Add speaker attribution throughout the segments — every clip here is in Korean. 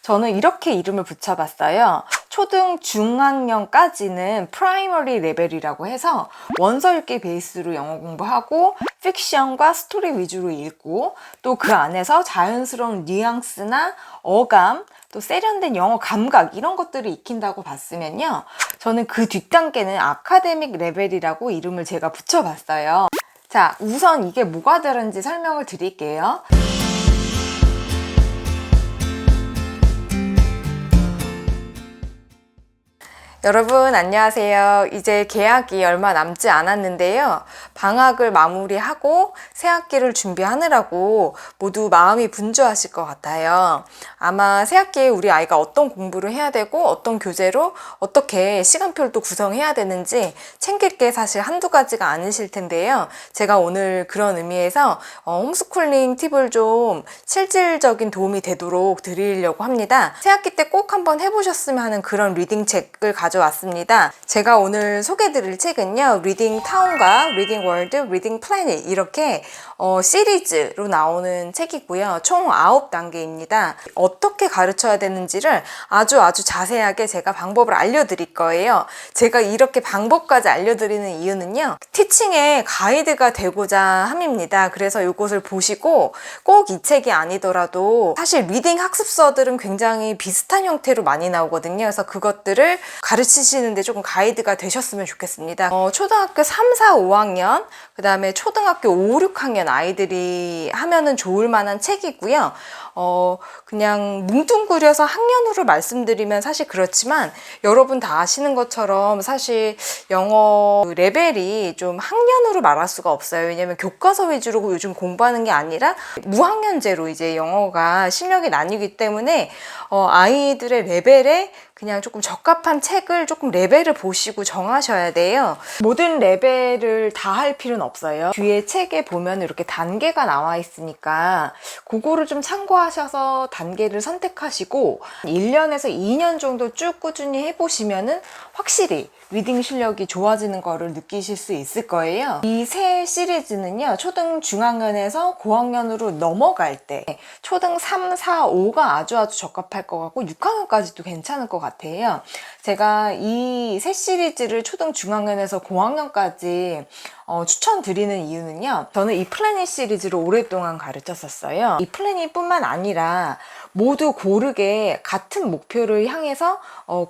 Speaker 1: 저는 이렇게 이름을 붙여봤어요. 초등 중학년까지는 프라이머리 레벨이라고 해서 원서 읽기 베이스로 영어 공부하고 픽션과 스토리 위주로 읽고 또 그 안에서 자연스러운 뉘앙스나 어감 또 세련된 영어 감각 이런 것들을 익힌다고 봤으면요. 저는 그 뒷단계는 아카데믹 레벨이라고 이름을 제가 붙여봤어요. 자, 우선 이게 뭐가 다른지 설명을 드릴게요. 여러분 안녕하세요. 이제 개학이 얼마 남지 않았는데요. 방학을 마무리하고 새학기를 준비하느라고 모두 마음이 분주하실 것 같아요. 아마 새학기에 우리 아이가 어떤 공부를 해야 되고 어떤 교재로 어떻게 시간표를 또 구성해야 되는지 챙길 게 사실 한두 가지가 아니실 텐데요. 제가 오늘 그런 의미에서 홈스쿨링 팁을 좀 실질적인 도움이 되도록 드리려고 합니다. 새학기 때 꼭 한번 해보셨으면 하는 그런 리딩 책을 가져왔습니다. 제가 오늘 소개드릴 책은요, 리딩 타운과 리딩 월드, 리딩 플래닛 이렇게 시리즈로 나오는 책이고요. 총 9단계입니다. 어떻게 가르쳐야 되는지를 아주 자세하게 제가 방법을 알려드릴 거예요. 제가 이렇게 방법까지 알려드리는 이유는요, 티칭의 가이드가 되고자 함입니다. 그래서 이것을 보시고 꼭 이 책이 아니더라도 사실 리딩 학습서들은 굉장히 비슷한 형태로 많이 나오거든요. 그래서 그것들을 가르치시는데 조금 가이드가 되셨으면 좋겠습니다. 초등학교 3, 4, 5학년 그 다음에 초등학교 5, 6학년 아이들이 하면은 좋을 만한 책이고요. 그냥 뭉뚱그려서 학년으로 말씀드리면 사실 그렇지만 여러분 다 아시는 것처럼 사실 영어 레벨이 좀 학년으로 말할 수가 없어요. 왜냐면 교과서 위주로 요즘 공부하는 게 아니라 무학년제로 이제 영어가 실력이 나뉘기 때문에 아이들의 레벨에 그냥 조금 적합한 책을 조금 레벨을 보시고 정하셔야 돼요. 모든 레벨을 다 할 필요는 없어요. 뒤에 책에 보면 이렇게 단계가 나와 있으니까 그거를 좀 참고하셔서 단계를 선택하시고 1년에서 2년 정도 쭉 꾸준히 해보시면은 확실히 리딩 실력이 좋아지는 거를 느끼실 수 있을 거예요. 이 세 시리즈는요, 초등 중학년에서 고학년으로 넘어갈 때 초등 3, 4, 5가 아주 적합할 것 같고 6학년까지도 괜찮을 것 같아요. 제가 이 세 시리즈를 초등 중학년에서 고학년까지 추천드리는 이유는요, 저는 이 플래닛 시리즈를 오랫동안 가르쳤었어요. 이 플래닛 뿐만 아니라 모두 고르게 같은 목표를 향해서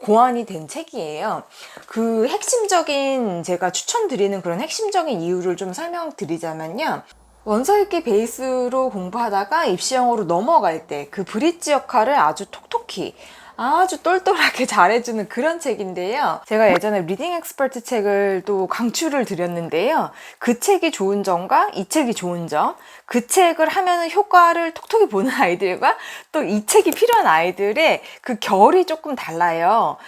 Speaker 1: 고안이 된 책이에요. 그 핵심적인, 제가 추천드리는 그런 핵심적인 이유를 좀 설명드리자면요, 원서 읽기 베이스로 공부하다가 입시 영어로 넘어갈 때 그 브릿지 역할을 아주 톡톡히 아주 똘똘하게 잘해주는 그런 책인데요. 제가 예전에 리딩 엑스퍼트 책을 또 강추를 드렸는데요. 그 책이 좋은 점과 이 책이 좋은 점, 그 책을 하면은 효과를 톡톡히 보는 아이들과 또 이 책이 필요한 아이들의 그 결이 조금 달라요.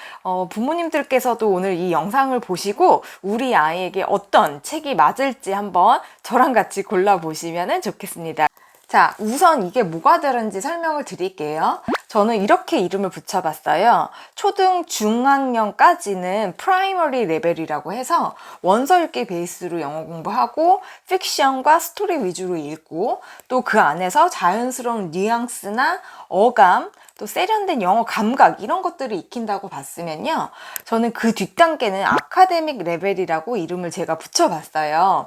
Speaker 1: 부모님들께서도 오늘 이 영상을 보시고 우리 아이에게 어떤 책이 맞을지 한번 저랑 같이 골라보시면 좋겠습니다. 자, 우선 이게 뭐가 다른지 설명을 드릴게요. 저는 이렇게 이름을 붙여봤어요. 초등 중학년까지는 프라이머리 레벨이라고 해서 원서 읽기 베이스로 영어 공부하고 픽션과 스토리 위주로 읽고 또 그 안에서 자연스러운 뉘앙스나 어감 또 세련된 영어 감각 이런 것들을 익힌다고 봤으면요, 저는 그 뒷단계는 아카데믹 레벨이라고 이름을 제가 붙여봤어요.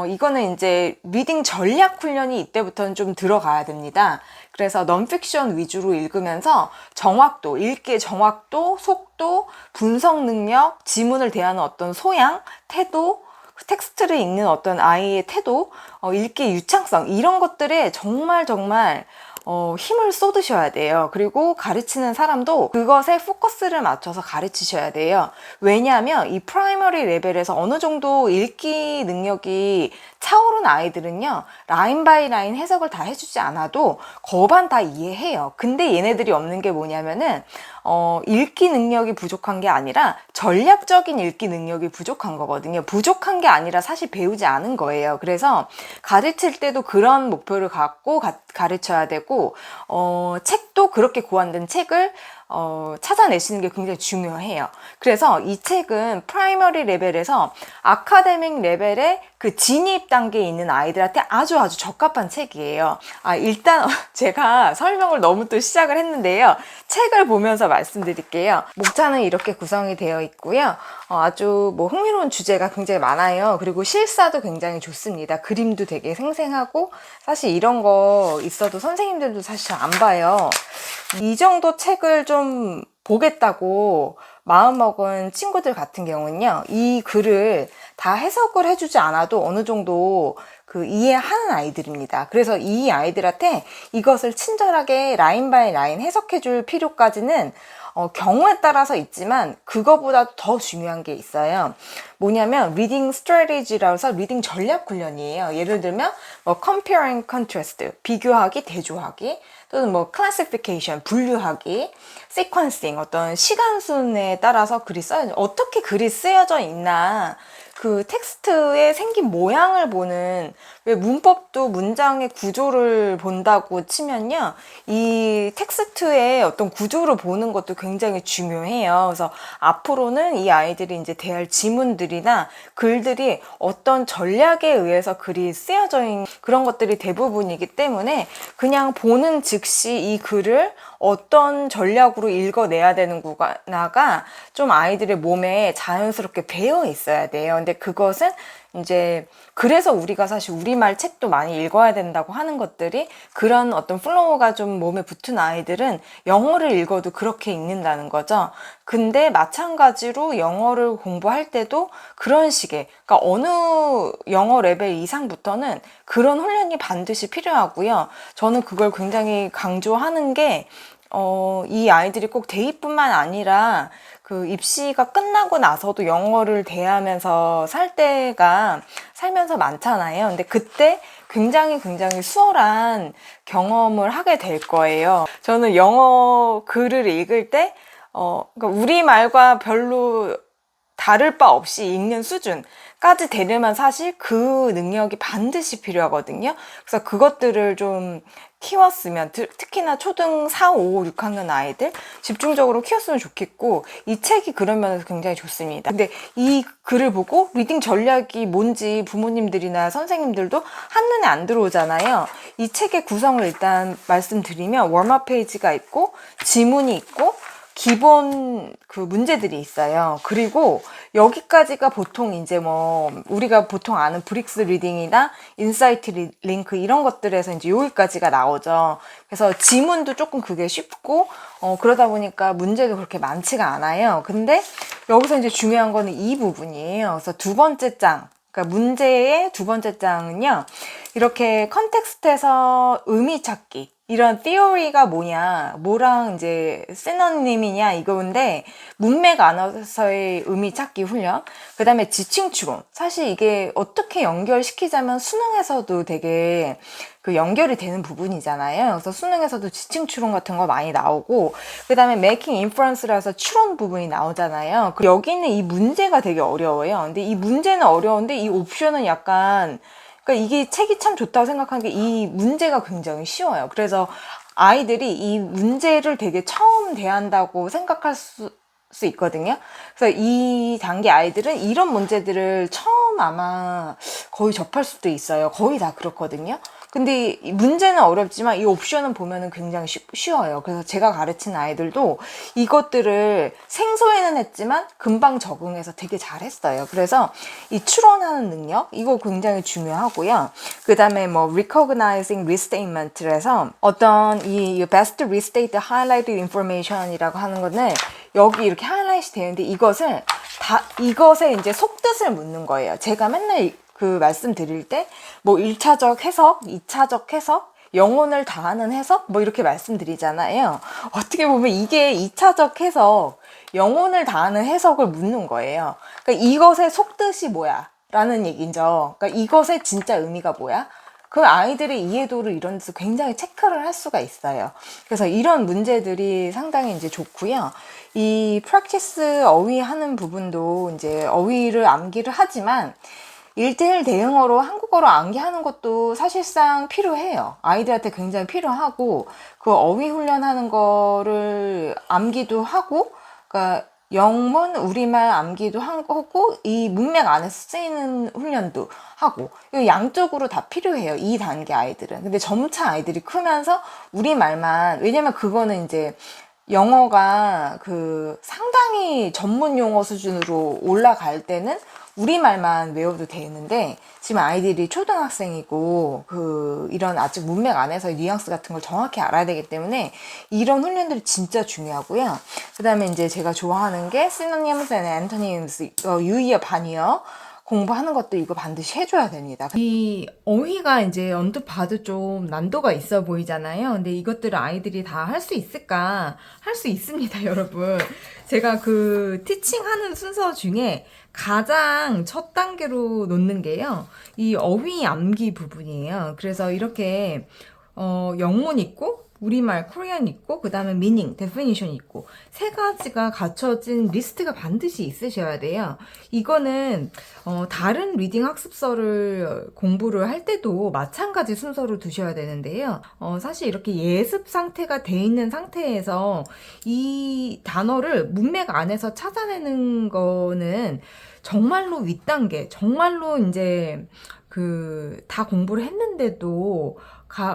Speaker 1: 이거는 이제 리딩 전략 훈련이 이때부터는 좀 들어가야 됩니다. 그래서 넌픽션 위주로 읽으면서 정확도, 읽기의 정확도, 속도, 분석 능력, 지문을 대하는 어떤 소양, 태도, 텍스트를 읽는 어떤 아이의 태도, 읽기의 유창성 이런 것들에 정말 힘을 쏟으셔야 돼요. 그리고 가르치는 사람도 그것에 포커스를 맞춰서 가르치셔야 돼요. 왜냐하면 이 프라이머리 레벨에서 어느 정도 읽기 능력이 차오른 아이들은요, 라인 바이 라인 해석을 다 해주지 않아도 거반 다 이해해요. 근데 얘네들이 없는 게 뭐냐면은 읽기 능력이 부족한 게 아니라 전략적인 읽기 능력이 부족한 거거든요. 부족한 게 아니라 사실 배우지 않은 거예요. 그래서 가르칠 때도 그런 목표를 갖고 가르쳐야 되고 책도 그렇게 고안된 책을 찾아내시는 게 굉장히 중요해요. 그래서 이 책은 프라이머리 레벨에서 아카데믹 레벨의 그 진입 단계에 있는 아이들한테 아주 적합한 책이에요. 일단 제가 설명을 너무 또 시작을 했는데요. 책을 보면서 말씀드릴게요. 목차는 이렇게 구성이 되어 있고요. 아주 뭐 흥미로운 주제가 굉장히 많아요. 그리고 실사도 굉장히 좋습니다. 그림도 되게 생생하고 사실 이런 거 있어도 선생님들도 사실 잘 안 봐요. 이 정도 책을 좀 보겠다고 마음먹은 친구들 같은 경우는요, 이 글을 다 해석을 해주지 않아도 어느 정도 그 이해하는 아이들입니다. 그래서 이 아이들한테 이것을 친절하게 라인 바이 라인 해석해 줄 필요까지는 경우에 따라서 있지만 그거보다 더 중요한 게 있어요. 뭐냐면 리딩 스트래티지라고 해서 리딩 전략 훈련이에요. 예를 들면 뭐 compare and contrast, 비교하기, 대조하기, 또는 뭐 classification, 분류하기, sequencing, 어떤 시간순에 따라서 글이 어떻게 글이 쓰여져 있나, 그 텍스트의 생긴 모양을 보는, 왜 문법도 문장의 구조를 본다고 치면요, 이 텍스트의 어떤 구조를 보는 것도 굉장히 중요해요. 그래서 앞으로는 이 아이들이 이제 대할 지문들이나 글들이 어떤 전략에 의해서 글이 쓰여져 있는 그런 것들이 대부분이기 때문에 그냥 보는 즉시 이 글을 어떤 전략으로 읽어내야 되는구나가 좀 아이들의 몸에 자연스럽게 배어 있어야 돼요. 근데 그것은 이제 그래서 우리가 사실 우리말 책도 많이 읽어야 된다고 하는 것들이, 그런 어떤 플로우가 좀 몸에 붙은 아이들은 영어를 읽어도 그렇게 읽는다는 거죠. 근데 마찬가지로 영어를 공부할 때도 그런 식의, 그러니까 어느 영어 레벨 이상부터는 그런 훈련이 반드시 필요하고요. 저는 그걸 굉장히 강조하는 게 이 아이들이 꼭 대입뿐만 아니라 그 입시가 끝나고 나서도 영어를 대하면서 살면서 많잖아요. 근데 그때 굉장히 수월한 경험을 하게 될 거예요. 저는 영어 글을 읽을 때, 그러니까 우리말과 별로 다를 바 없이 읽는 수준까지 되려면 사실 그 능력이 반드시 필요하거든요. 그래서 그것들을 좀 키웠으면, 특히나 초등 4, 5, 6학년 아이들 집중적으로 키웠으면 좋겠고, 이 책이 그런 면에서 굉장히 좋습니다. 근데 이 글을 보고 리딩 전략이 뭔지 부모님들이나 선생님들도 한눈에 안 들어오잖아요. 이 책의 구성을 일단 말씀드리면, 웜업 페이지가 있고 지문이 있고 기본 그 문제들이 있어요. 그리고 여기까지가 보통 이제 뭐 우리가 보통 아는 브릭스 리딩이나 인사이트 링크 이런 것들에서 이제 여기까지가 나오죠. 그래서 지문도 조금 그게 쉽고 그러다 보니까 문제도 그렇게 많지가 않아요. 근데 여기서 이제 중요한 거는 이 부분이에요. 그래서 두 번째 장, 그러니까 문제의 두 번째 장은요, 이렇게 컨텍스트에서 의미 찾기, 이런 theory가 뭐랑 이제 시노님이냐 이건데, 문맥 안에서의 의미 찾기 훈련, 그 다음에 지칭 추론. 사실 이게 어떻게 연결시키자면 수능에서도 되게 그 연결이 되는 부분이잖아요. 그래서 수능에서도 지칭 추론 같은 거 많이 나오고, 그 다음에 making inference라서 추론 부분이 나오잖아요. 여기 있는 이 문제가 되게 어려워요. 근데 이 문제는 어려운데 이 옵션은 약간, 그러니까 이게 책이 참 좋다고 생각하는 게 이 문제가 굉장히 쉬워요. 그래서 아이들이 이 문제를 되게 처음 대한다고 생각할 수 있거든요. 그래서 이 단계 아이들은 이런 문제들을 처음 아마 거의 접할 수도 있어요. 거의 다 그렇거든요. 근데 이 문제는 어렵지만 이 옵션은 보면은 굉장히 쉬워요. 그래서 제가 가르치는 아이들도 이것들을 생소해는 했지만 금방 적응해서 되게 잘했어요. 그래서 이 추론하는 능력, 이거 굉장히 중요하고요. 그 다음에 뭐 recognizing restatement에서 어떤 이 best restate highlighted information이라고 하는 거는 여기 이렇게 하이라이트 되는데, 이것에 이제 속뜻을 묻는 거예요. 제가 맨날 그 말씀드릴 때 뭐 1차적 해석, 2차적 해석, 영혼을 다하는 해석, 뭐 이렇게 말씀드리잖아요. 어떻게 보면 이게 2차적 해석, 영혼을 다하는 해석을 묻는 거예요. 그러니까 이것의 속뜻이 뭐야? 라는 얘기죠. 그러니까 이것의 진짜 의미가 뭐야? 그 아이들의 이해도를 이런 데서 굉장히 체크를 할 수가 있어요. 그래서 이런 문제들이 상당히 이제 좋고요. 이 프랙티스 어휘 하는 부분도 이제 어휘를 암기를 하지만 1대1 대응어로 한국어로 암기하는 것도 사실상 필요해요. 아이들한테 굉장히 필요하고, 그 어휘 훈련하는 거를 암기도 하고, 그러니까 영문, 우리말 암기도 하고, 이 문맥 안에서 쓰이는 훈련도 하고, 이 양쪽으로 다 필요해요. 이 단계 아이들은. 근데 점차 아이들이 크면서 우리말만, 왜냐면 그거는 이제 영어가 그 상당히 전문 용어 수준으로 올라갈 때는 우리말만 외워도 되는데, 지금 아이들이 초등학생이고 이런 아직 문맥 안에서 뉘앙스 같은 걸 정확히 알아야 되기 때문에 이런 훈련들이 진짜 중요하고요. 그 다음에 이제 제가 좋아하는 게 시노니엄스 앤 엔토니임스, 유의어 반의어 공부하는 것도 이거 반드시 해줘야 됩니다. 이 어휘가 이제 언뜻 봐도 좀 난도가 있어 보이잖아요. 근데 이것들을 아이들이 다 할 수 있을까? 할 수 있습니다, 여러분. 제가 그 티칭하는 순서 중에 가장 첫 단계로 놓는 게요, 이 어휘 암기 부분이에요. 그래서 이렇게 영문 있고 우리말 코리안 있고 그 다음에 미닝, 데피니션 있고 세 가지가 갖춰진 리스트가 반드시 있으셔야 돼요. 이거는 다른 리딩 학습서를 공부를 할 때도 마찬가지 순서로 두셔야 되는데요. 사실 이렇게 예습 상태가 돼 있는 상태에서 이 단어를 문맥 안에서 찾아내는 거는 정말로 윗단계, 정말로 이제 다 공부를 했는데도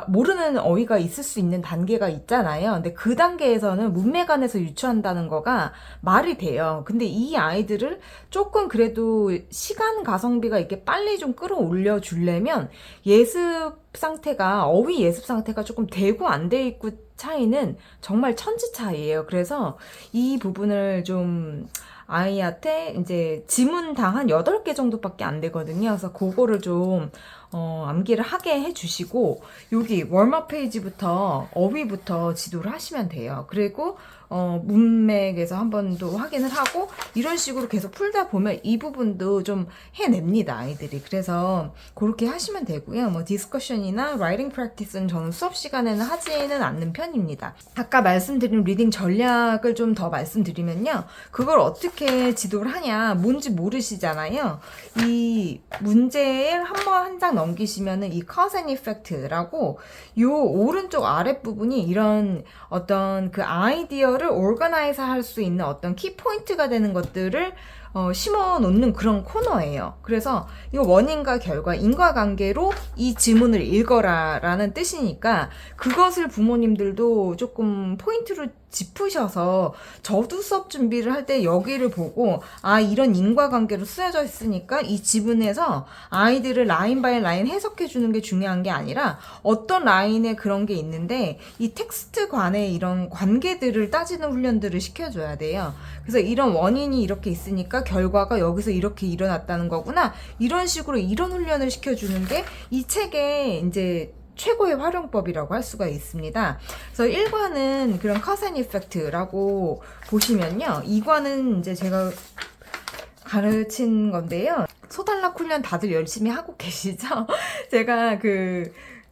Speaker 1: 모르는 어휘가 있을 수 있는 단계가 있잖아요. 근데 그 단계에서는 문맥 안에서 유추한다는 거가 말이 돼요. 근데 이 아이들을 조금 그래도 시간 가성비가 이렇게 빨리 좀 끌어올려 주려면 어휘 예습 상태가 조금 되고 안 돼 있고 차이는 정말 천지 차이예요. 그래서 이 부분을 좀 아이한테 이제 지문당 한 8개 정도밖에 안 되거든요. 그래서 그거를 좀 암기를 하게 해주시고, 여기 웜업 페이지부터 어휘부터 지도를 하시면 돼요. 그리고 문맥에서 한 번 더 확인을 하고 이런 식으로 계속 풀다 보면 이 부분도 좀 해냅니다, 아이들이. 그래서 그렇게 하시면 되고요. 뭐 디스커션이나 라이팅 프랙티스는 저는 수업 시간에는 하지는 않는 편입니다. 아까 말씀드린 리딩 전략을 좀 더 말씀드리면요, 그걸 어떻게 지도를 하냐, 뭔지 모르시잖아요. 이 문제를 한 장 넘기시면은 이 cause and effect라고 요 오른쪽 아랫부분이 이런 어떤 그 아이디어를 오르가나이즈 할 수 있는 어떤 키포인트가 되는 것들을 심어 놓는 그런 코너예요. 그래서 이거 원인과 결과, 인과관계로 이 지문을 읽어라 라는 뜻이니까 그것을 부모님들도 조금 포인트로 짚으셔서, 저도 수업 준비를 할 때 여기를 보고 이런 인과관계로 쓰여져 있으니까 이 지문에서 아이들을 라인 바이 라인 해석해 주는 게 중요한 게 아니라 어떤 라인에 그런 게 있는데 이 텍스트 간의 이런 관계들을 따지는 훈련들을 시켜줘야 돼요. 그래서 이런 원인이 이렇게 있으니까 결과가 여기서 이렇게 일어났다는 거구나, 이런 식으로 이런 훈련을 시켜주는 게 이 책의 이제 최고의 활용법이라고 할 수가 있습니다. 그래서 1과는 그런 cause and effect라고 보시면요, 2과는 이제 제가 가르친 건데요. 소단락 훈련 다들 열심히 하고 계시죠? 제가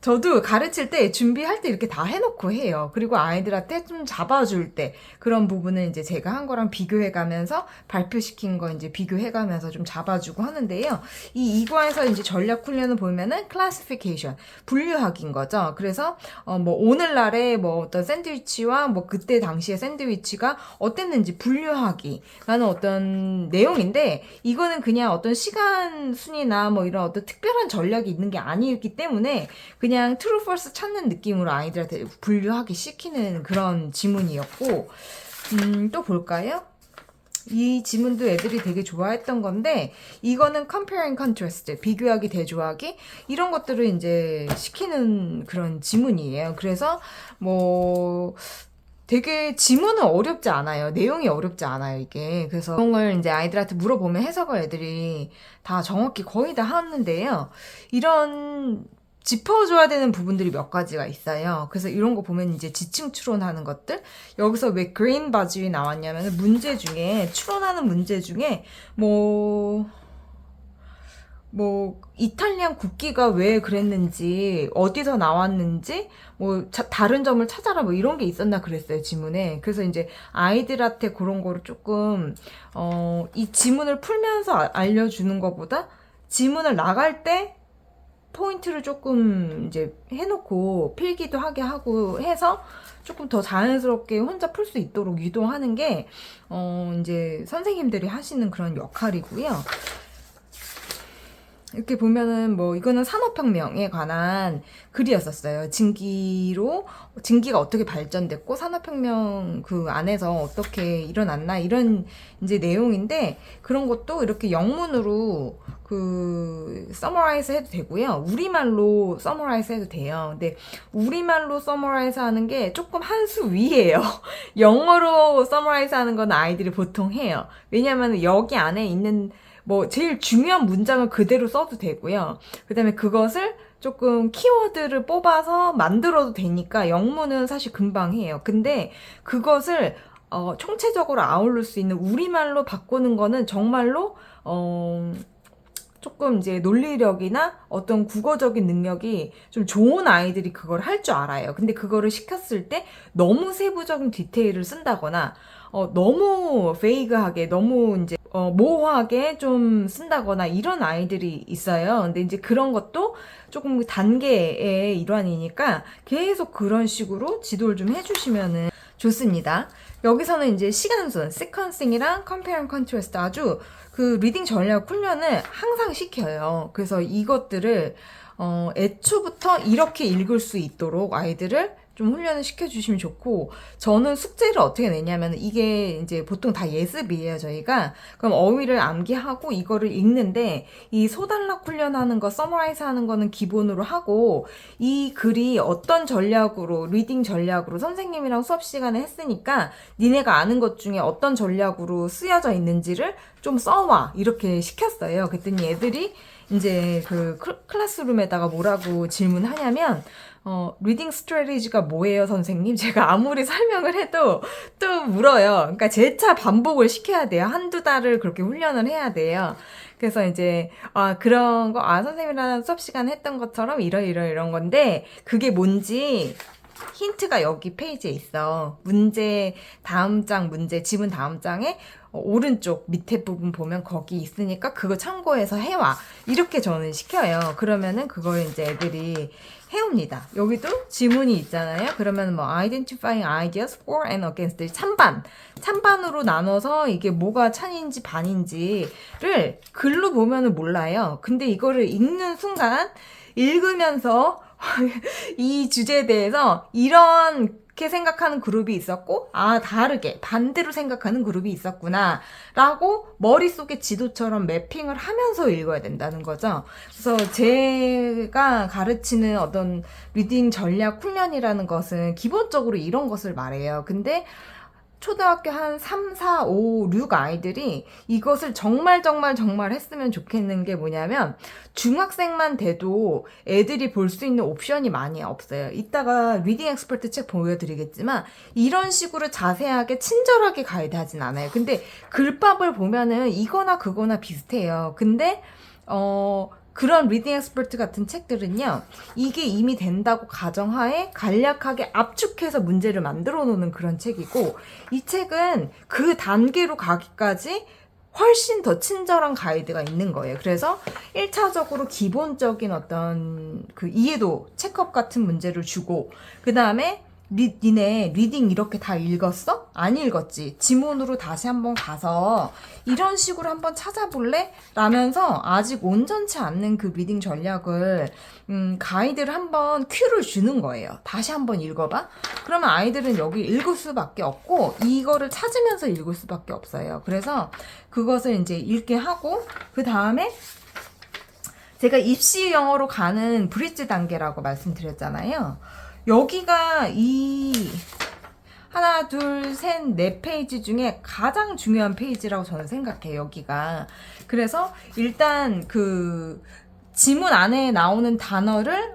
Speaker 1: 저도 가르칠 때, 준비할 때 이렇게 다 해놓고 해요. 그리고 아이들한테 좀 잡아줄 때, 그런 부분은 이제 제가 한 거랑 비교해가면서, 발표시킨 거 이제 비교해가면서 좀 잡아주고 하는데요. 이 2과에서 이제 전략 훈련을 보면은 classification, 분류하기인 거죠. 그래서, 뭐, 오늘날의 뭐 어떤 샌드위치와 뭐 그때 당시의 샌드위치가 어땠는지 분류하기라는 어떤 내용인데, 이거는 그냥 어떤 시간 순위나 뭐 이런 어떤 특별한 전략이 있는 게 아니기 때문에, 그냥 true, false 찾는 느낌으로 아이들한테 분류하기 시키는 그런 지문이었고, 또 볼까요? 이 지문도 애들이 되게 좋아했던 건데, 이거는 compare and contrast, 비교하기, 대조하기, 이런 것들을 이제 시키는 그런 지문이에요. 그래서 뭐 되게 지문은 어렵지 않아요. 내용이 어렵지 않아요, 이게. 그래서 내용을 이제 아이들한테 물어보면 해석을 애들이 다 정확히 거의 다 하는데요. 이런 짚어줘야 되는 부분들이 몇 가지가 있어요. 그래서 이런 거 보면 이제 지층 추론하는 것들, 여기서 왜 그린 바지이 나왔냐면, 문제 중에, 추론하는 문제 중에 뭐 이탈리안 국기가 왜 그랬는지, 어디서 나왔는지, 뭐 다른 점을 찾아라, 뭐 이런 게 있었나 그랬어요, 지문에. 그래서 이제 아이들한테 그런 거를 조금 이 지문을 풀면서 알려주는 것보다 지문을 나갈 때
Speaker 2: 포인트를 조금 이제 해놓고 필기도 하게 하고 해서 조금 더 자연스럽게 혼자 풀 수 있도록 유도하는 게 이제 선생님들이 하시는 그런 역할이고요. 이렇게 보면은 뭐 이거는 산업혁명에 관한 글이었었어요. 증기가 어떻게 발전됐고 산업혁명 그 안에서 어떻게 일어났나 이런 이제 내용인데 그런 것도 이렇게 영문으로 그 서머라이즈 해도 되고요. 우리말로 서머라이즈 해도 돼요. 근데 우리말로 서머라이즈 하는 게 조금 한 수 위에요. 영어로 서머라이즈 하는 건 아이들이 보통 해요. 왜냐면 여기 안에 있는 뭐 제일 중요한 문장을 그대로 써도 되고요. 그 다음에 그것을 조금 키워드를 뽑아서 만들어도 되니까 영문은 사실 금방 해요. 근데 그것을 총체적으로 아우를 수 있는 우리말로 바꾸는 거는 정말로 조금 이제 논리력이나 어떤 국어적인 능력이 좀 좋은 아이들이 그걸 할 줄 알아요. 근데 그거를 시켰을 때 너무 세부적인 디테일을 쓴다거나 너무 베이그하게 너무 이제 모호하게 좀 쓴다거나 이런 아이들이 있어요. 근데 이제 그런 것도 조금 단계의 일환이니까 계속 그런 식으로 지도를 좀 해주시면은 좋습니다. 여기서는 이제 시간순, 시퀀싱이랑 컴페어 앤 컨트라스트 아주 그 리딩 전략 훈련을 항상 시켜요. 그래서 이것들을 애초부터 이렇게 읽을 수 있도록 아이들을 좀 훈련을 시켜주시면 좋고, 저는 숙제를 어떻게 내냐면, 이게 이제 보통 다 예습이에요, 저희가. 그럼 어휘를 암기하고 이거를 읽는데, 이 소단락 훈련하는 거, 서머라이즈 하는 거는 기본으로 하고, 이 글이 어떤 전략으로, 리딩 전략으로 선생님이랑 수업 시간에 했으니까, 니네가 아는 것 중에 어떤 전략으로 쓰여져 있는지를 좀 써와. 이렇게 시켰어요. 그랬더니 애들이 이제 그 클래스룸에다가 뭐라고 질문하냐면, 리딩 스트래티지가 뭐예요, 선생님? 제가 아무리 설명을 해도 또 물어요. 그러니까 재차 반복을 시켜야 돼요. 한두 달을 그렇게 훈련을 해야 돼요. 그래서 이제, 그런 거, 선생님이랑 수업 시간에 했던 것처럼 이런 건데, 그게 뭔지, 힌트가 여기 페이지에 있어. 지문 다음 장에 오른쪽 밑에 부분 보면 거기 있으니까 그거 참고해서 해와. 이렇게 저는 시켜요. 그러면은 그걸 이제 애들이 해옵니다. 여기도 지문이 있잖아요. 그러면 뭐 identifying ideas for and against 찬반으로 나눠서 이게 뭐가 찬인지 반인지를 글로 보면은 몰라요. 근데 이거를 읽는 순간 읽으면서 이 주제에 대해서 이렇게 생각하는 그룹이 있었고, 다르게, 반대로 생각하는 그룹이 있었구나, 라고 머릿속에 지도처럼 매핑을 하면서 읽어야 된다는 거죠. 그래서 제가 가르치는 어떤 리딩 전략 훈련이라는 것은 기본적으로 이런 것을 말해요. 근데 초등학교 한 3, 4, 5, 6 아이들이 이것을 정말 했으면 좋겠는 게 뭐냐면 중학생만 돼도 애들이 볼 수 있는 옵션이 많이 없어요. 이따가 리딩 엑스퍼트 책 보여드리겠지만 이런 식으로 자세하게 친절하게 가이드하진 않아요. 근데 글밥을 보면은 이거나 그거나 비슷해요. 근데 그런 리딩 엑스퍼트 같은 책들은요, 이게 이미 된다고 가정하에 간략하게 압축해서 문제를 만들어 놓는 그런 책이고, 이 책은 그 단계로 가기까지 훨씬 더 친절한 가이드가 있는 거예요. 그래서 1차적으로 기본적인 어떤 그 이해도 체크업 같은 문제를 주고, 그 다음에 니네 리딩 이렇게 다 읽었어? 안 읽었지? 지문으로 다시 한번 가서 이런 식으로 한번 찾아볼래? 라면서 아직 온전치 않는 그 리딩 전략을 가이드를 한번 큐를 주는 거예요. 다시 한번 읽어봐? 그러면 아이들은 여기 읽을 수밖에 없고 이거를 찾으면서 읽을 수밖에 없어요. 그래서 그것을 이제 읽게 하고 그 다음에 제가 입시 영어로 가는 브릿지 단계라고 말씀드렸잖아요. 여기가 이 하나, 둘, 셋, 네 페이지 중에 가장 중요한 페이지라고 저는 생각해요, 여기가. 그래서 일단 그 지문 안에 나오는 단어를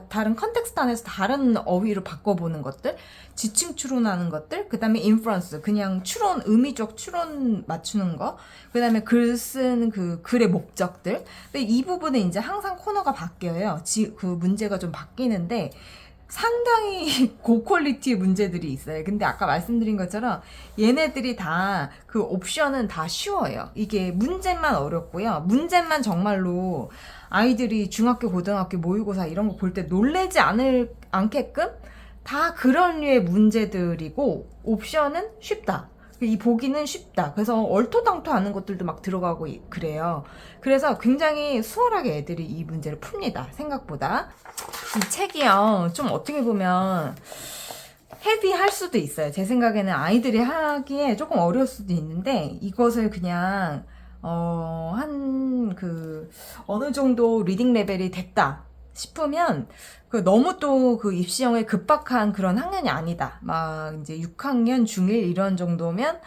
Speaker 2: 다른 컨텍스트 안에서 다른 어휘로 바꿔보는 것들, 지칭 추론하는 것들, 그 다음에 인프런스, 그냥 의미적 추론 맞추는 거, 그 다음에 글 쓰는 그 글의 목적들. 근데 이 부분은 이제 항상 코너가 바뀌어요. 그 문제가 좀 바뀌는데, 상당히 고퀄리티의 문제들이 있어요. 근데 아까 말씀드린 것처럼 얘네들이 다 그 옵션은 다 쉬워요. 이게 문제만 어렵고요. 문제만 정말로 아이들이 중학교, 고등학교 모의고사 이런 거 볼 때 놀래지 않게끔 다 그런 류의 문제들이고 옵션은 쉽다. 이 보기는 쉽다. 그래서 얼토당토 하는 것들도 막 들어가고 그래요. 그래서 굉장히 수월하게 애들이 이 문제를 풉니다. 생각보다. 이 책이요. 좀 어떻게 보면 헤비할 수도 있어요. 제 생각에는 아이들이 하기에 조금 어려울 수도 있는데 이것을 그냥 어느 정도 리딩 레벨이 됐다 싶으면 너무 또 그 입시형에 급박한 그런 학년이 아니다. 막 이제 6학년 중1 이런 정도면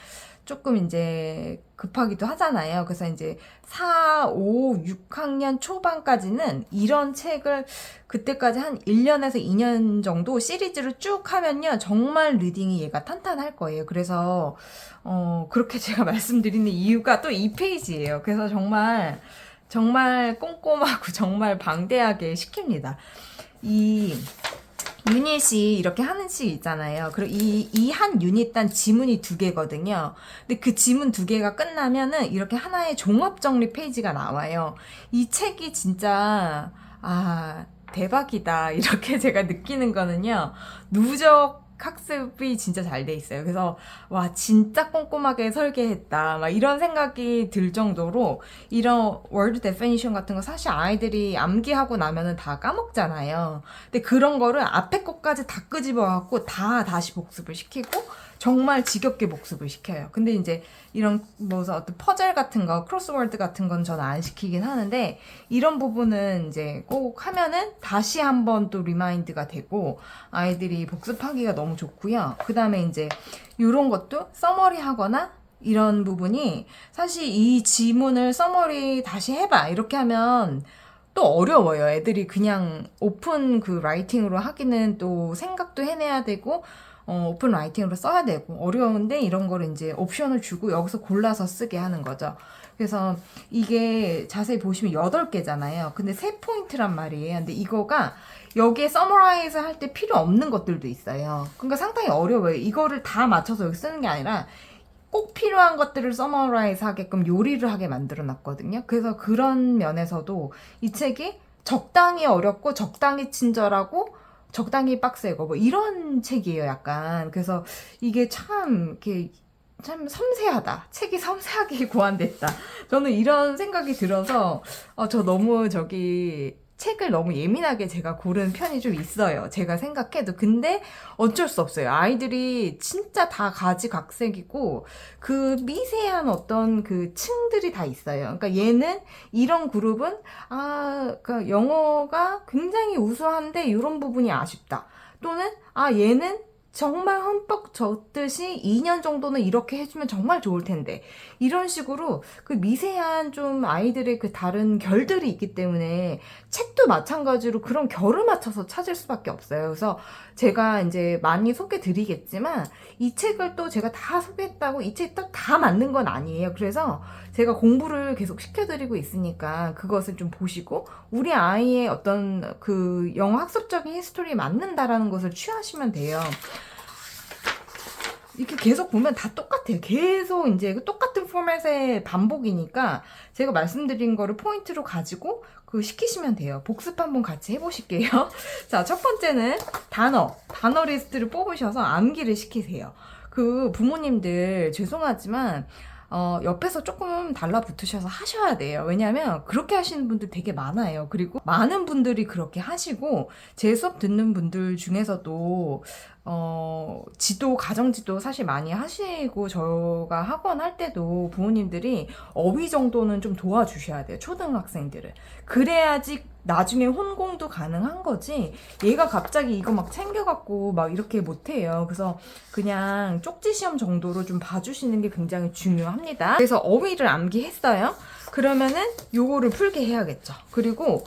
Speaker 2: 조금 이제 급하기도 하잖아요. 그래서 이제 4, 5, 6학년 초반까지는 이런 책을 그때까지 한 1년에서 2년 정도 시리즈를 쭉 하면요. 정말 리딩이 얘가 탄탄할 거예요. 그래서 그렇게 제가 말씀드리는 이유가 또 이 페이지예요. 그래서 정말 꼼꼼하고 정말 방대하게 시킵니다. 이 유닛이 이렇게 하는 식 있잖아요. 그리고 이 한 유닛 단 지문이 2개거든요. 근데 그 지문 2개가 끝나면은 이렇게 하나의 종합 정리 페이지가 나와요. 이 책이 진짜, 대박이다. 이렇게 제가 느끼는 거는요. 누적 학습이 진짜 잘 돼 있어요. 그래서 와 진짜 꼼꼼하게 설계했다 막 이런 생각이 들 정도로 이런 word definition 같은 거 사실 아이들이 암기하고 나면은 다 까먹잖아요. 근데 그런 거를 앞에 것까지 다 끄집어 갖고 다시 복습을 시키고 정말 지겹게 복습을 시켜요. 근데 이제 이런 어떤 퍼즐 같은 거, 크로스워드 같은 건 저는 안 시키긴 하는데 이런 부분은 이제 꼭 하면은 다시 한번 또 리마인드가 되고 아이들이 복습하기가 너무 좋고요. 그 다음에 이제 이런 것도 서머리 하거나 이런 부분이 사실 이 지문을 서머리 다시 해봐 이렇게 하면 또 어려워요. 애들이 그냥 오픈 그 라이팅으로 하기는 또 생각도 해내야 되고 오픈 라이팅으로 써야 되고 어려운데 이런 거를 이제 옵션을 주고 여기서 골라서 쓰게 하는 거죠. 그래서 이게 자세히 보시면 8개잖아요. 근데 3포인트란 말이에요. 근데 이거가 여기에 서머라이즈 할 때 필요 없는 것들도 있어요. 그러니까 상당히 어려워요. 이거를 다 맞춰서 여기 쓰는 게 아니라 꼭 필요한 것들을 서머라이즈 하게끔 요리를 하게 만들어 놨거든요. 그래서 그런 면에서도 이 책이 적당히 어렵고 적당히 친절하고 적당히 빡세고 뭐 이런 책이에요, 약간. 그래서 이게 참 섬세하다. 책이 섬세하게 고안됐다. 저는 이런 생각이 들어서 저 너무 책을 너무 예민하게 제가 고른 편이 좀 있어요. 제가 생각해도. 근데 어쩔 수 없어요. 아이들이 진짜 다 가지각색이고 그 미세한 어떤 그 층들이 다 있어요. 그러니까 얘는 이런 그룹은 그러니까 영어가 굉장히 우수한데 이런 부분이 아쉽다. 또는 얘는 정말 흠뻑 젖듯이 2년 정도는 이렇게 해주면 정말 좋을 텐데 이런 식으로 그 미세한 좀 아이들의 그 다른 결들이 있기 때문에 책도 마찬가지로 그런 결을 맞춰서 찾을 수밖에 없어요. 그래서 제가 이제 많이 소개 드리겠지만 이 책을 또 제가 다 소개했다고 이 책이 또 다 맞는 건 아니에요. 그래서 제가 공부를 계속 시켜드리고 있으니까 그것을 좀 보시고 우리 아이의 어떤 그 영어 학습적인 히스토리에 맞는다라는 것을 취하시면 돼요. 이렇게 계속 보면 다 똑같아요. 계속 이제 똑같은 포맷의 반복이니까 제가 말씀드린 거를 포인트로 가지고 시키시면 돼요. 복습 한번 같이 해보실게요. 자, 첫 번째는 단어 리스트를 뽑으셔서 암기를 시키세요. 부모님들 죄송하지만 옆에서 조금 달라붙으셔서 하셔야 돼요. 왜냐하면 그렇게 하시는 분들 되게 많아요. 그리고 많은 분들이 그렇게 하시고 제 수업 듣는 분들 중에서도 가정지도 사실 많이 하시고 제가 학원 할 때도 부모님들이 어휘 정도는 좀 도와주셔야 돼요. 초등학생들을. 그래야지 나중에 혼공도 가능한 거지 얘가 갑자기 이거 막 챙겨갖고 막 이렇게 못해요. 그래서 그냥 쪽지 시험 정도로 좀 봐주시는 게 굉장히 중요합니다. 그래서 어휘를 암기했어요. 그러면은 요거를 풀게 해야겠죠. 그리고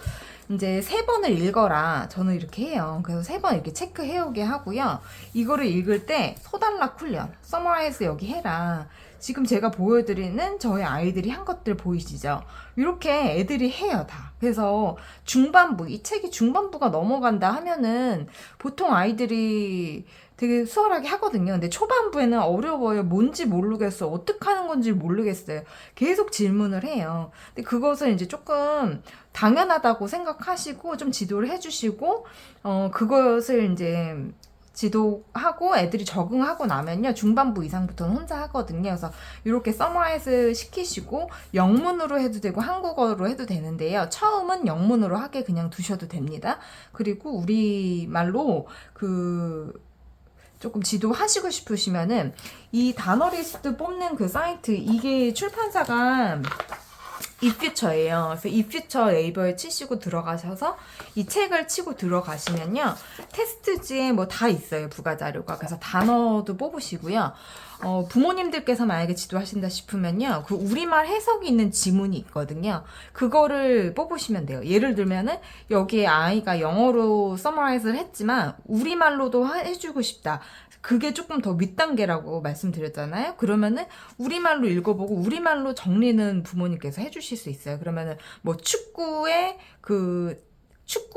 Speaker 2: 이제 3번을 읽어라. 저는 이렇게 해요. 그래서 3번 이렇게 체크해오게 하고요. 이거를 읽을 때 소단락 훈련, 서머라이즈 여기 해라. 지금 제가 보여드리는 저희 아이들이 한 것들 보이시죠? 이렇게 애들이 해요, 다. 그래서 중반부, 이 책이 중반부가 넘어간다 하면은 보통 아이들이 되게 수월하게 하거든요. 근데 초반부에는 어려워요. 뭔지 모르겠어. 어떻게 하는 건지 모르겠어요. 계속 질문을 해요. 근데 그것을 이제 조금 당연하다고 생각하시고 좀 지도를 해주시고, 그것을 이제 지도하고 애들이 적응하고 나면요 중반부 이상부터는 혼자 하거든요. 그래서 이렇게 서머라이즈 시키시고 영문으로 해도 되고 한국어로 해도 되는데요. 처음은 영문으로 하게 그냥 두셔도 됩니다. 그리고 우리말로 조금 지도하시고 싶으시면은 이 단어 리스트 뽑는 그 사이트, 이게 출판사가 이퓨처예요. 그래서 이퓨처 네이버에 치시고 들어가셔서 이 책을 치고 들어가시면요. 테스트지에 뭐 다 있어요. 부가자료가. 그래서 단어도 뽑으시고요. 부모님들께서 만약에 지도하신다 싶으면요. 그 우리말 해석이 있는 지문이 있거든요. 그거를 뽑으시면 돼요. 예를 들면은 여기에 아이가 영어로 서머라이즈를 했지만 우리말로도 해주고 싶다. 그게 조금 더 윗단계라고 말씀드렸잖아요. 그러면은 우리말로 읽어보고 우리말로 정리는 부모님께서 해주실 수 있어요. 그러면은 뭐 축구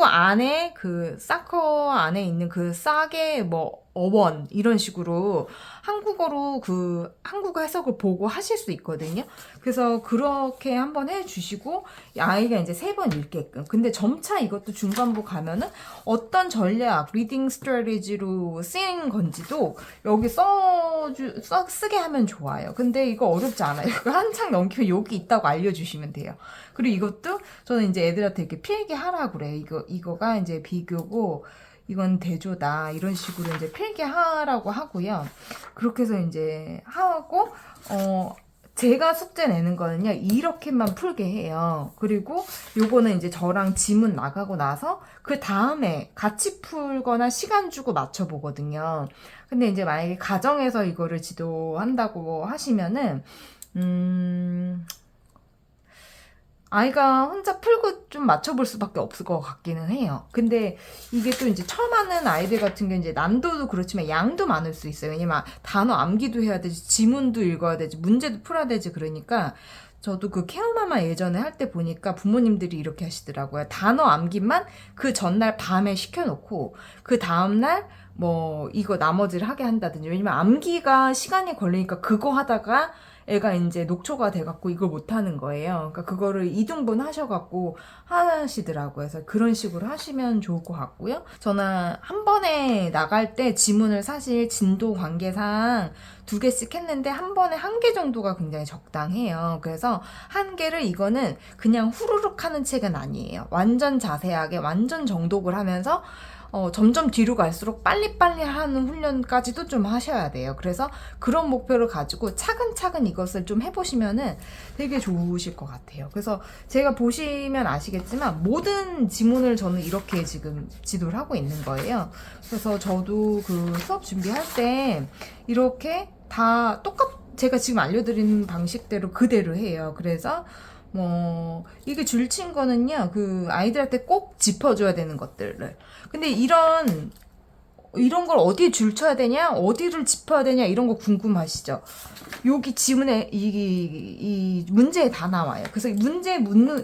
Speaker 2: 안에 사커 안에 있는 싹의 뭐 어원 이런 식으로 한국어로 한국어 해석을 보고 하실 수 있거든요. 그래서 그렇게 한번 해주시고 아이가 이제 3번 읽게끔. 근데 점차 이것도 중반부 가면은 어떤 전략, 리딩 스트래티지로 쓰인 건지도 여기 쓰게 하면 좋아요. 근데 이거 어렵지 않아요. 이거 한창 넘기면 여기 있다고 알려주시면 돼요. 그리고 이것도 저는 이제 애들한테 이렇게 필기하라고 그래. 이거가 이제 비교고 이건 대조다. 이런 식으로 이제 필기하라고 하고요. 그렇게 해서 이제 하고, 제가 숙제 내는 거는요, 이렇게만 풀게 해요. 그리고 요거는 이제 저랑 지문 나가고 나서 그 다음에 같이 풀거나 시간 주고 맞춰보거든요. 근데 이제 만약에 가정에서 이거를 지도한다고 하시면은, 아이가 혼자 풀고 좀 맞춰볼 수밖에 없을 것 같기는 해요. 근데 이게 또 이제 처음 하는 아이들 같은 경우 이제 난도도 그렇지만 양도 많을 수 있어요. 왜냐면 단어 암기도 해야 되지, 지문도 읽어야 되지, 문제도 풀어야 되지. 그러니까 저도 그 케어마마 예전에 할 때 보니까 부모님들이 이렇게 하시더라고요. 단어 암기만 그 전날 밤에 시켜놓고 그 다음날 뭐 이거 나머지를 하게 한다든지. 왜냐면 암기가 시간이 걸리니까 그거 하다가 애가 이제 녹초가 돼갖고 이걸 못하는 거예요. 그러니까 그거를 이등분 하셔갖고 하시더라고요. 그래서 그런 식으로 하시면 좋을 것 같고요. 저는 한 번에 나갈 때 지문을 사실 진도 관계상 2개씩 했는데 한 번에 1개 정도가 굉장히 적당해요. 그래서 1개를 이거는 그냥 후루룩 하는 책은 아니에요. 완전 자세하게 완전 정독을 하면서 점점 뒤로 갈수록 빨리빨리 하는 훈련까지도 좀 하셔야 돼요. 그래서 그런 목표를 가지고 차근차근 이것을 좀 해보시면은 되게 좋으실 것 같아요. 그래서 제가 보시면 아시겠지만 모든 지문을 저는 이렇게 지금 지도를 하고 있는 거예요. 그래서 저도 그 수업 준비할 때 이렇게 다 제가 지금 알려드리는 방식대로 그대로 해요. 그래서 뭐 이게 줄친 거는요, 그 아이들한테 꼭 짚어줘야 되는 것들을. 근데 이런 걸 어디에 줄 쳐야 되냐, 어디를 짚어야 되냐, 이런 거 궁금하시죠? 여기 지문에 이 문제에 다 나와요. 그래서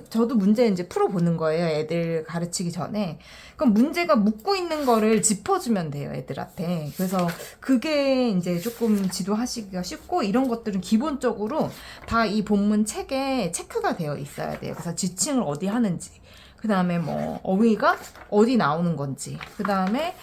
Speaker 2: 저도 문제 이제 풀어보는 거예요. 애들 가르치기 전에. 그럼 문제가 묻고 있는 거를 짚어주면 돼요, 애들한테. 그래서 그게 이제 조금 지도하시기가 쉽고, 이런 것들은 기본적으로 다 이 본문 책에 체크가 되어 있어야 돼요. 그래서 지칭을 어디 하는지, 그 다음에 뭐 어휘가 어디 나오는 건지, 그 다음에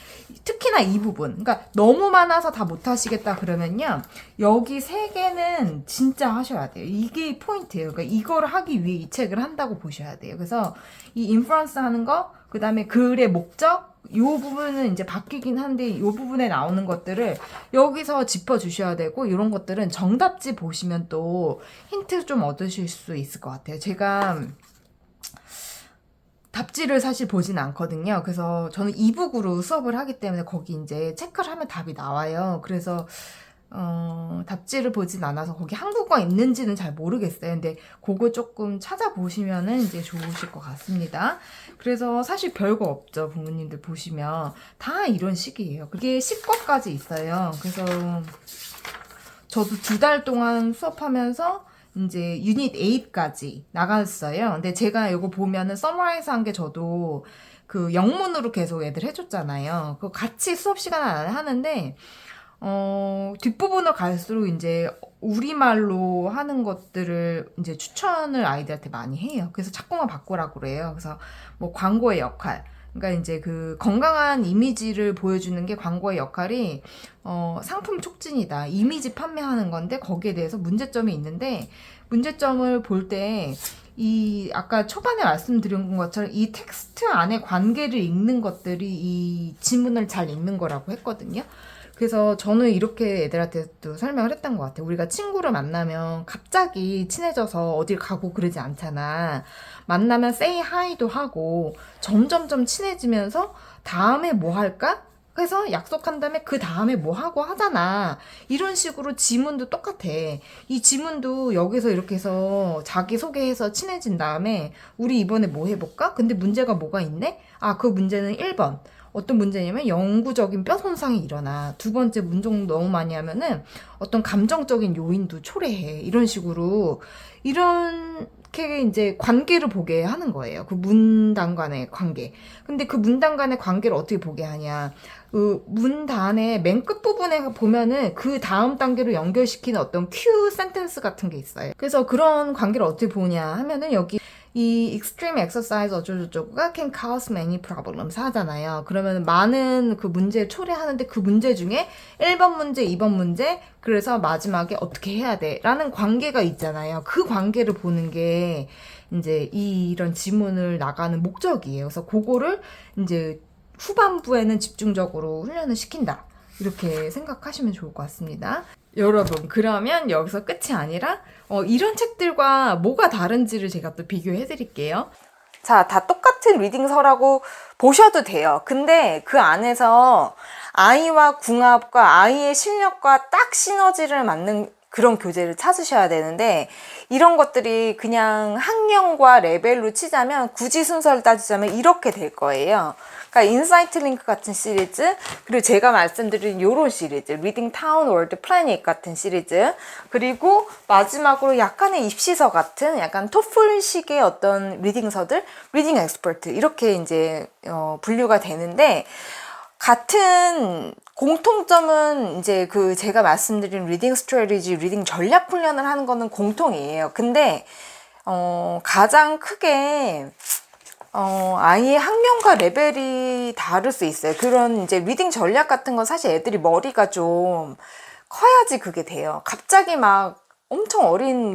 Speaker 2: 특히나 이 부분, 그러니까 너무 많아서 다 못하시겠다 그러면요, 여기 3개는 진짜 하셔야 돼요. 이게 포인트예요. 그러니까 이걸 하기 위해 이 책을 한다고 보셔야 돼요. 그래서 이 인프런스 하는 거, 그 다음에 글의 목적, 이 부분은 이제 바뀌긴 한데 이 부분에 나오는 것들을 여기서 짚어주셔야 되고, 이런 것들은 정답지 보시면 또 힌트 좀 얻으실 수 있을 것 같아요. 제가 답지를 사실 보진 않거든요. 그래서 저는 이북으로 수업을 하기 때문에 거기 이제 체크를 하면 답이 나와요. 그래서 답지를 보진 않아서 거기 한국어 있는지는 잘 모르겠어요. 근데 그거 조금 찾아보시면은 이제 좋으실 것 같습니다. 그래서 사실 별거 없죠. 부모님들 보시면 다 이런 식이에요. 그게 10과까지 있어요. 그래서 저도 2달 동안 수업하면서 이제 유닛 8까지 나갔어요. 근데 제가 이거 보면은 서머라이즈 한 게 저도 그 영문으로 계속 애들 해줬잖아요. 그 같이 수업 시간 안 하는데 뒷부분을 갈수록 이제 우리말로 하는 것들을 이제 추천을 아이들한테 많이 해요. 그래서 자꾸만 바꾸라고 그래요. 그래서 뭐 광고의 역할. 그러니까 이제 그 건강한 이미지를 보여주는 게 광고의 역할이 상품 촉진이다. 이미지 판매하는 건데 거기에 대해서 문제점이 있는데 문제점을 볼 때 이 아까 초반에 말씀드린 것처럼 이 텍스트 안에 관계를 읽는 것들이 이 지문을 잘 읽는 거라고 했거든요. 그래서 저는 이렇게 애들한테도 설명을 했던 것 같아요. 우리가 친구를 만나면 갑자기 친해져서 어딜 가고 그러지 않잖아. 만나면 say hi도 하고 점점점 친해지면서 다음에 뭐 할까? 그래서 약속한 다음에 그 다음에 뭐 하고 하잖아. 이런 식으로 지문도 똑같아. 이 지문도 여기서 이렇게 해서 자기 소개해서 친해진 다음에 우리 이번에 뭐 해볼까? 근데 문제가 뭐가 있네? 아, 그 문제는 1번. 어떤 문제냐면 영구적인 뼈 손상이 일어나. 2번째 문종 너무 많이 하면은 어떤 감정적인 요인도 초래해. 이런 식으로 이렇게 이제 관계를 보게 하는 거예요. 그 문단 간의 관계. 근데 그 문단 간의 관계를 어떻게 보게 하냐. 그 문단의 맨 끝부분에 보면은 그 다음 단계로 연결시키는 어떤 큐 센텐스 같은 게 있어요. 그래서 그런 관계를 어떻게 보냐 하면은 여기 이 extreme exercise 어쩌고저쩌고가 can cause many problems 하잖아요. 그러면 많은 그 문제를 초래하는데 그 문제 중에 1번 문제, 2번 문제, 그래서 마지막에 어떻게 해야 돼? 라는 관계가 있잖아요. 그 관계를 보는 게 이제 이런 지문을 나가는 목적이에요. 그래서 그거를 이제 후반부에는 집중적으로 훈련을 시킨다. 이렇게 생각하시면 좋을 것 같습니다. 여러분, 그러면 여기서 끝이 아니라 이런 책들과 뭐가 다른지를 제가 또 비교해 드릴게요.
Speaker 1: 자, 다 똑같은 리딩서라고 보셔도 돼요. 근데 그 안에서 아이와 궁합과 아이의 실력과 딱 시너지를 맞는 그런 교재를 찾으셔야 되는데, 이런 것들이 그냥 학년과 레벨로 치자면, 굳이 순서를 따지자면 이렇게 될 거예요. 그러니까 인사이트 링크 같은 시리즈, 그리고 제가 말씀드린 요런 시리즈, 리딩 타운 월드 플래닛 같은 시리즈, 그리고 마지막으로 약간의 입시서 같은 약간 토플식의 어떤 리딩서들, 리딩 엑스퍼트, 이렇게 이제 분류가 되는데, 같은 공통점은 이제 그 제가 말씀드린 리딩 스트래티지, 리딩 전략 훈련을 하는 거는 공통이에요. 근데 가장 크게 아이의 학년과 레벨이 다를 수 있어요. 그런 이제 리딩 전략 같은 건 사실 애들이 머리가 좀 커야지 그게 돼요. 갑자기 막 엄청 어린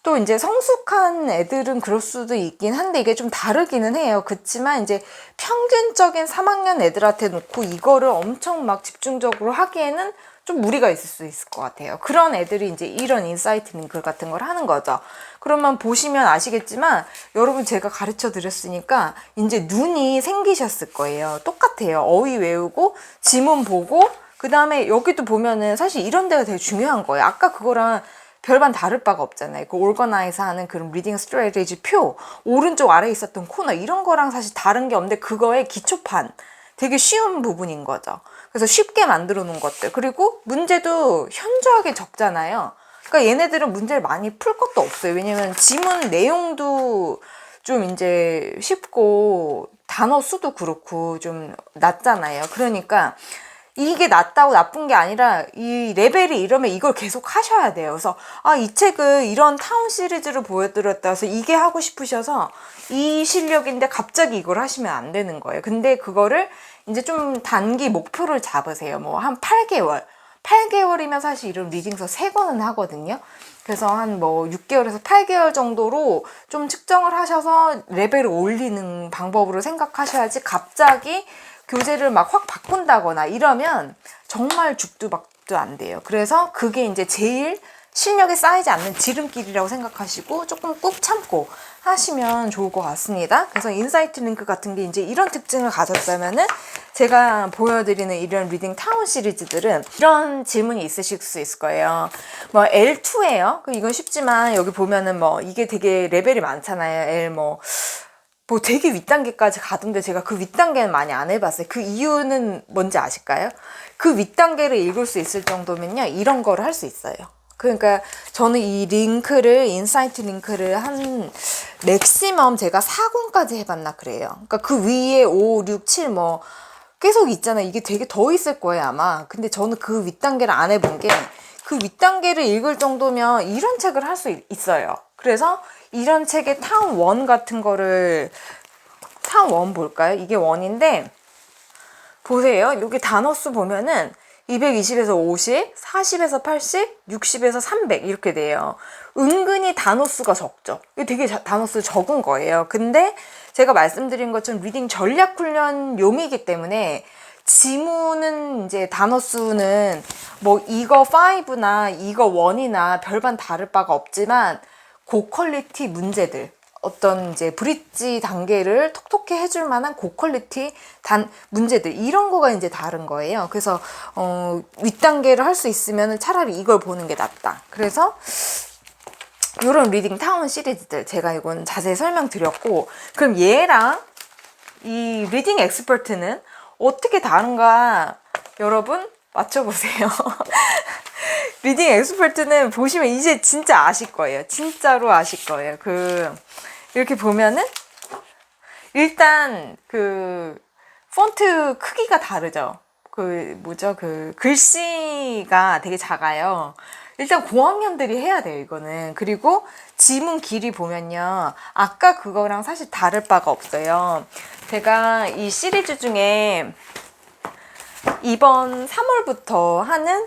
Speaker 1: 또 이제 성숙한 애들은 그럴 수도 있긴 한데 이게 좀 다르기는 해요. 그렇지만 이제 평균적인 3학년 애들한테 놓고 이거를 엄청 막 집중적으로 하기에는 좀 무리가 있을 수 있을 것 같아요. 그런 애들이 이제 이런 인사이트 링크 같은 걸 하는 거죠. 그러면 보시면 아시겠지만 여러분 제가 가르쳐 드렸으니까 이제 눈이 생기셨을 거예요. 똑같아요. 어휘 외우고 지문 보고 그 다음에 여기도 보면은 사실 이런 데가 되게 중요한 거예요. 아까 그거랑 별반 다를 바가 없잖아요. 그 올거나이즈 하는 그런 리딩 스트래티지 표, 오른쪽 아래에 있었던 코너, 이런 거랑 사실 다른 게 없는데 그거의 기초판, 되게 쉬운 부분인 거죠. 그래서 쉽게 만들어 놓은 것들. 그리고 문제도 현저하게 적잖아요. 그러니까 얘네들은 문제를 많이 풀 것도 없어요. 왜냐면 지문 내용도 좀 이제 쉽고 단어 수도 그렇고 좀 낮잖아요. 그러니까 이게 낫다고 나쁜 게 아니라 이 레벨이 이러면 이걸 계속 하셔야 돼요. 그래서 이 책을 이런 타운 시리즈를 보여드렸다 해서 이게 하고 싶으셔서 이 실력인데 갑자기 이걸 하시면 안 되는 거예요. 근데 그거를 이제 좀 단기 목표를 잡으세요. 한 8개월. 8개월이면 사실 이런 리딩서 3권은 하거든요. 그래서 한 6개월에서 8개월 정도로 좀 측정을 하셔서 레벨을 올리는 방법으로 생각하셔야지 갑자기 교재를 막 확 바꾼다거나 이러면 정말 죽도 박도 안 돼요. 그래서 그게 이제 제일 실력이 쌓이지 않는 지름길이라고 생각하시고 조금 꾹 참고 하시면 좋을 것 같습니다. 그래서 인사이트 링크 같은 게 이제 이런 특징을 가졌다면은 제가 보여드리는 이런 리딩 타운 시리즈들은 이런 질문이 있으실 수 있을 거예요. 뭐 L2예요. 이건 쉽지만 여기 보면은 뭐 이게 되게 레벨이 많잖아요. L 뭐 되게 윗단계까지 가던데 제가 그 윗단계는 많이 안 해봤어요. 그 이유는 뭔지 아실까요? 그 윗단계를 읽을 수 있을 정도면요. 이런 거를 할 수 있어요. 그러니까 저는 이 링크를, 인사이트 링크를 한 맥시멈 제가 4권까지 해봤나 그래요. 그러니까 그 위에 5, 6, 7 뭐 계속 있잖아요. 이게 되게 더 있을 거예요 아마. 근데 저는 그 윗단계를 안 해본 게 그 윗단계를 읽을 정도면 이런 책을 할 수 있어요. 그래서 이런 책의 타운 1 같은 거를 타운 1 볼까요? 이게 1인데 보세요. 여기 단어 수 보면은 220에서 50, 40에서 80, 60에서 300 이렇게 돼요. 은근히 단어 수가 적죠. 이게 되게 단어 수 적은 거예요. 근데 제가 말씀드린 것처럼 리딩 전략 훈련용이기 때문에 지문은 이제 단어 수는 뭐 이거 5나 이거 1이나 별반 다를 바가 없지만 고퀄리티 문제들, 어떤 이제 브릿지 단계를 톡톡히 해줄 만한 고퀄리티 문제들, 이런 거가 이제 다른 거예요. 그래서 윗단계를 할 수 있으면 차라리 이걸 보는 게 낫다. 그래서 이런 리딩 타운 시리즈들 제가 이건 자세히 설명드렸고, 그럼 얘랑 이 리딩 엑스퍼트는 어떻게 다른가 여러분 맞춰보세요. 리딩 엑스퍼트는 보시면 이제 진짜 아실 거예요. 진짜로 아실 거예요. 이렇게 보면은 일단 폰트 크기가 다르죠. 글씨가 되게 작아요. 일단 고학년들이 해야 돼요, 이거는. 그리고 지문 길이 보면요. 아까 그거랑 사실 다를 바가 없어요. 제가 이 시리즈 중에 이번 3월부터 하는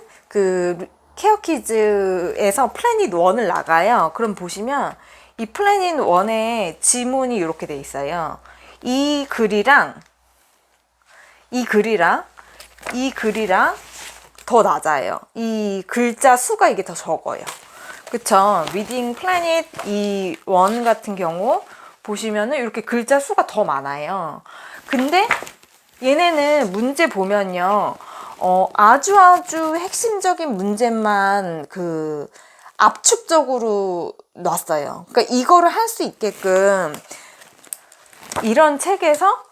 Speaker 1: 케어키즈에서 플래닛 1을 나가요. 그럼 보시면 이 플래닛 1에 지문이 이렇게 돼 있어요. 이 글이랑 더 낮아요. 이 글자 수가 이게 더 적어요. 그쵸? 리딩 플래닛 이 1 같은 경우 보시면은 이렇게 글자 수가 더 많아요. 근데 얘네는 문제 보면요. 아주 핵심적인 문제만 압축적으로 놨어요. 그러니까 이거를 할 수 있게끔 이런 책에서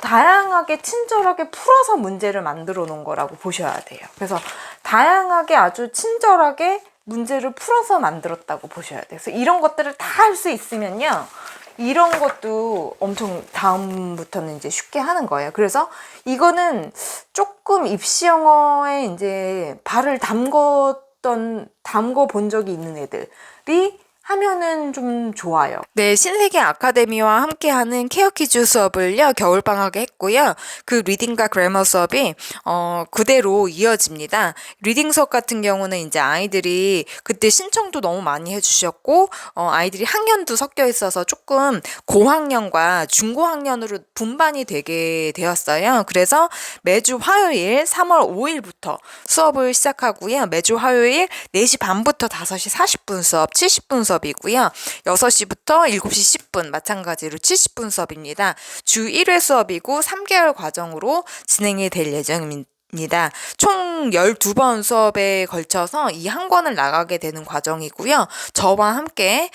Speaker 1: 다양하게 친절하게 풀어서 문제를 만들어 놓은 거라고 보셔야 돼요. 그래서 다양하게 아주 친절하게 문제를 풀어서 만들었다고 보셔야 돼요. 그래서 이런 것들을 다 할 수 있으면요. 이런 것도 엄청 다음부터는 이제 쉽게 하는 거예요. 그래서 이거는 조금 입시 영어에 이제 발을 담궈 본 적이 있는 애들이 하면은 좀 좋아요. 네, 신세계 아카데미와 함께하는 케어키즈 수업을요, 겨울방학에 했고요. 그 리딩과 그래머 수업이, 그대로 이어집니다. 리딩 수업 같은 경우는 이제 아이들이 그때 신청도 너무 많이 해주셨고, 아이들이 학년도 섞여 있어서 조금 고학년과 중고학년으로 분반이 되게 되었어요. 그래서 매주 화요일 3월 5일부터 수업을 시작하고요. 매주 화요일 4시 반부터 5시 40분 수업, 70분 수업이고요. 6시부터 7시 10분 마찬가지로 70분 수업입니다. 주 1회 수업이고 3개월 과정으로 진행이 될 예정입니다. 총 12번 수업에 걸쳐서 이 한 권을 나가게 되는 과정이고요. 저와 함께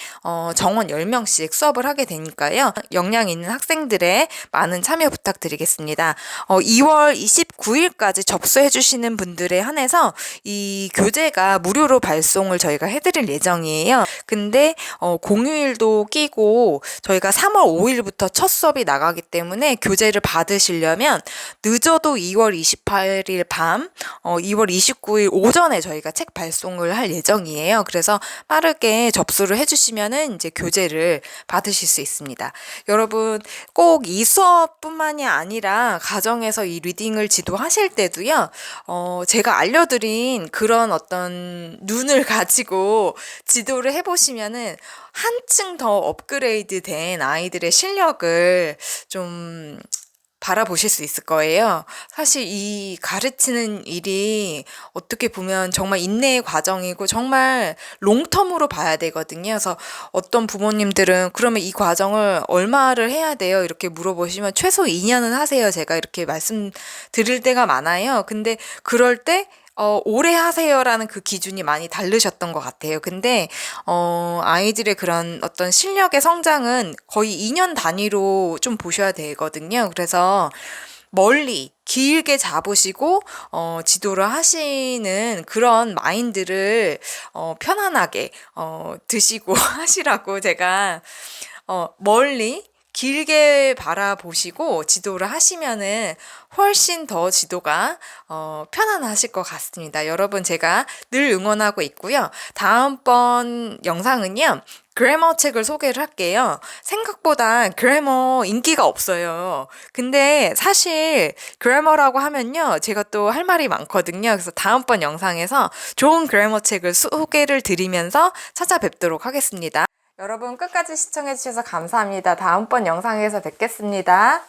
Speaker 1: 정원 10명씩 수업을 하게 되니까요. 역량 있는 학생들의 많은 참여 부탁드리겠습니다. 2월 29일까지 접수해 주시는 분들에 한해서 이 교재가 무료로 발송을 저희가 해드릴 예정이에요. 근데 공휴일도 끼고 저희가 3월 5일부터 첫 수업이 나가기 때문에 교재를 받으시려면 늦어도 2월 28일 밤, 2월 29일 오전에 저희가 책 발송을 할 예정이에요. 그래서 빠르게 접수를 해주시면은 이제 교재를 받으실 수 있습니다. 여러분 꼭 이 수업뿐만이 아니라 가정에서 이 리딩을 지도하실 때도요, 제가 알려드린 그런 어떤 눈을 가지고 지도를 해보시면은 한층 더 업그레이드 된 아이들의 실력을 좀 바라보실 수 있을 거예요. 사실 이 가르치는 일이 어떻게 보면 정말 인내의 과정이고 정말 롱텀으로 봐야 되거든요. 그래서 어떤 부모님들은 그러면 이 과정을 얼마를 해야 돼요? 이렇게 물어보시면 최소 2년은 하세요. 제가 이렇게 말씀드릴 때가 많아요. 근데 그럴 때 오래 하세요라는 그 기준이 많이 다르셨던 것 같아요. 근데, 아이들의 그런 어떤 실력의 성장은 거의 2년 단위로 좀 보셔야 되거든요. 그래서 멀리, 길게 잡으시고, 지도를 하시는 그런 마인드를, 편안하게, 드시고 하시라고 제가, 멀리, 길게 바라보시고 지도를 하시면은 훨씬 더 지도가 편안하실 것 같습니다. 여러분 제가 늘 응원하고 있고요. 다음번 영상은요. 그래머 책을 소개를 할게요. 생각보다 그래머 인기가 없어요. 근데 사실 그래머라고 하면요. 제가 또 할 말이 많거든요. 그래서 다음번 영상에서 좋은 그래머 책을 소개를 드리면서 찾아뵙도록 하겠습니다. 여러분 끝까지 시청해주셔서 감사합니다. 다음번 영상에서 뵙겠습니다.